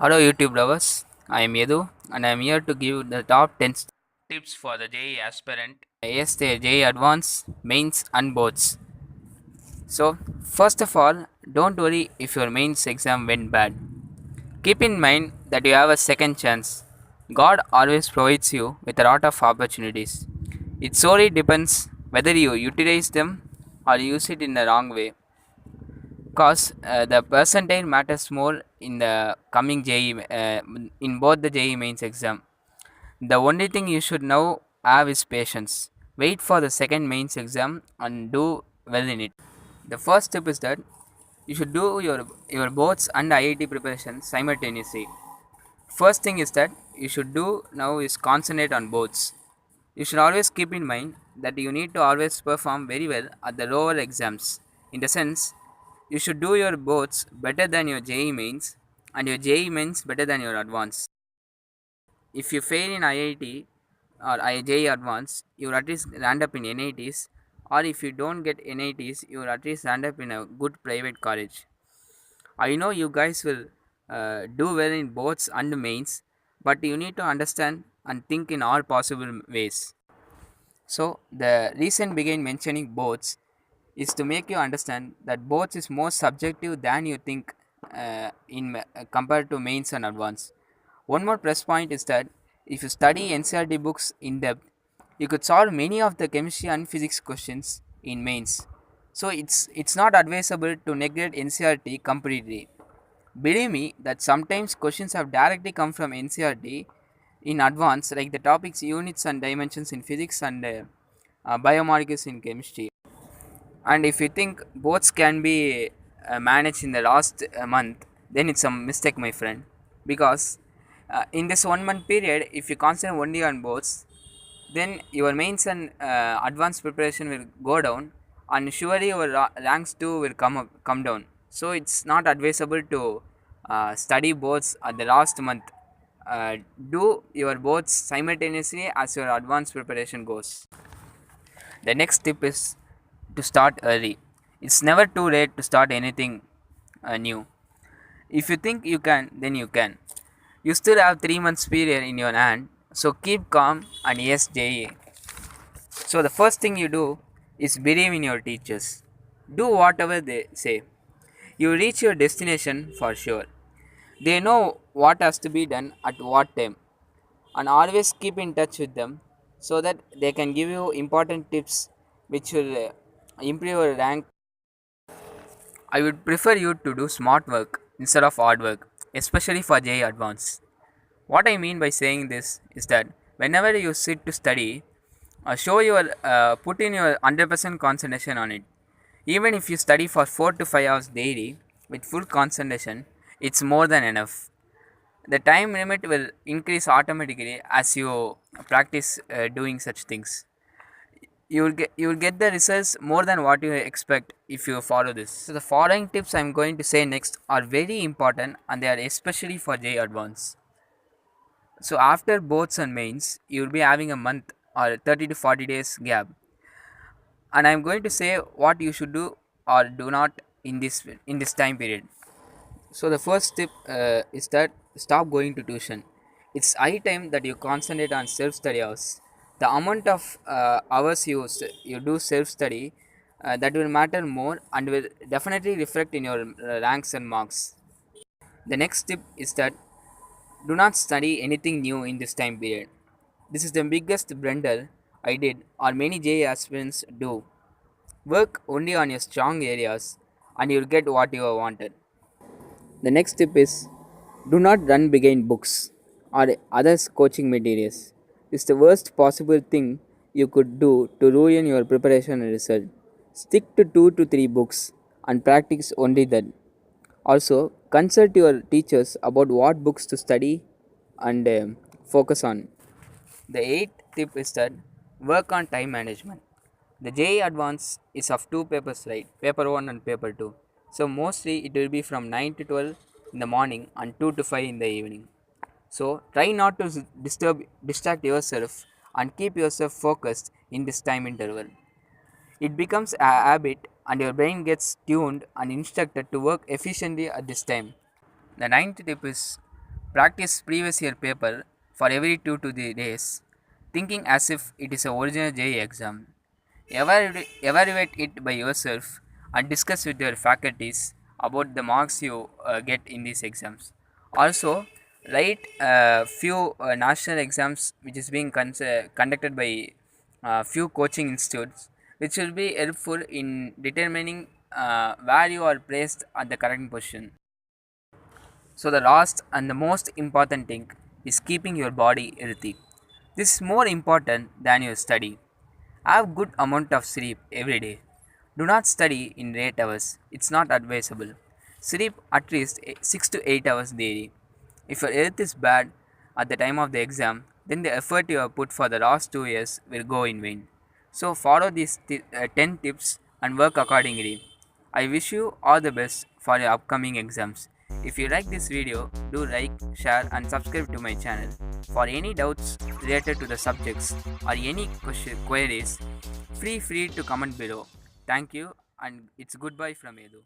Hello YouTube lovers, I am Yedu and I am here to give the top 10 tips for the JEE aspirant. Yes, the JEE Advanced, Mains and Boards. So, first of all, don't worry if your mains exam went bad. Keep in mind that you have a second chance. God always provides you with a lot of opportunities. It solely depends whether you utilize them or use it in the wrong way. Because the percentile matters more in the coming JE, in both the JE mains exam. The only thing you should now have is patience. Wait for the second mains exam and do well in it. The first step is that you should do your boards and IIT preparation simultaneously. First thing is that you should do now is concentrate on boards. You should always keep in mind that you need to always perform very well at the lower exams. In the sense, you should do your boards better than your JE mains and your JE mains better than your advanced. If you fail in IIT or JE advanced, you will at least land up in NITs, or if you don't get NITs, you will at least land up in a good private college. I know you guys will do well in boards and mains, but you need to understand and think in all possible ways. So, the reason began mentioning boards is to make you understand that boards is more subjective than you think compared to mains and advanced. One more plus point is that if you study NCERT books in depth, you could solve many of the chemistry and physics questions in mains. So it's not advisable to neglect NCERT completely. Believe me that sometimes questions have directly come from NCERT in advance, like the topics units and dimensions in physics and biomolecules in chemistry. And if you think both can be managed in the last month, then it's a mistake, my friend. Because in this 1 month period, if you concentrate only on both, then your mains and advanced preparation will go down, and surely your ranks too will come down. So it's not advisable to study both at the last month. Do your both simultaneously as your advanced preparation goes. The next tip is to start early. It's never too late to start anything new. If you think you can, then you can. You still have 3 months period in your hand, so keep calm and yes, JE. So the first thing you do is believe in your teachers. Do whatever they say. You reach your destination for sure. They know what has to be done at what time, and always keep in touch with them so that they can give you important tips which will improve your rank. I would prefer you to do smart work instead of hard work, especially for JEE Advanced. What I mean by saying this is that whenever you sit to study, put in your 100% concentration on it. Even if you study for 4 to 5 hours daily with full concentration, it's more than enough. The time limit will increase automatically as you practice doing such things. You will get the results more than what you expect if you follow this. So the following tips I'm going to say next are very important and they are especially for JEE Advanced. So after boards and mains, you will be having a month or 30 to 40 days gap, and I'm going to say what you should do or do not in this time period. So the first tip is that stop going to tuition. It's high time that you concentrate on self-study hours. The amount of hours you do self-study, that will matter more and will definitely reflect in your ranks and marks. The next tip is that do not study anything new in this time period. This is the biggest blunder I did or many JEE aspirants do. Work only on your strong areas and you'll get what you have wanted. The next tip is do not run behind books or others coaching materials. It's the worst possible thing you could do to ruin your preparation and result. Stick to 2 to 3 books and practice only that. Also, consult your teachers about what books to study and focus on. The eighth tip is that work on time management. The JEE Advance is of two papers, right? Paper 1 and paper 2. So mostly it will be from 9 to 12 in the morning and 2 to 5 in the evening. So try not to distract yourself and keep yourself focused in this time interval. It becomes a habit and your brain gets tuned and instructed to work efficiently at this time. The ninth tip is Practice previous year paper for every 2 to 3 days, thinking as if it is a original JEE exam. Evaluate it by yourself and discuss with your faculties about the marks you get in these exams. Also, write a few national exams which is being conducted by few coaching institutes, which will be helpful in determining where you are placed at the current position. So the last and the most important thing is keeping your body healthy. This is more important than your study. Have good amount of sleep every day. Do not study in late hours. It's not advisable. Sleep at least 6 to 8 hours daily. If your health is bad at the time of the exam, then the effort you have put for the last 2 years will go in vain. So follow these 10 tips and work accordingly. I wish you all the best for your upcoming exams. If you like this video, do like, share and subscribe to my channel. For any doubts related to the subjects or any queries, feel free to comment below. Thank you and it's goodbye from Edu.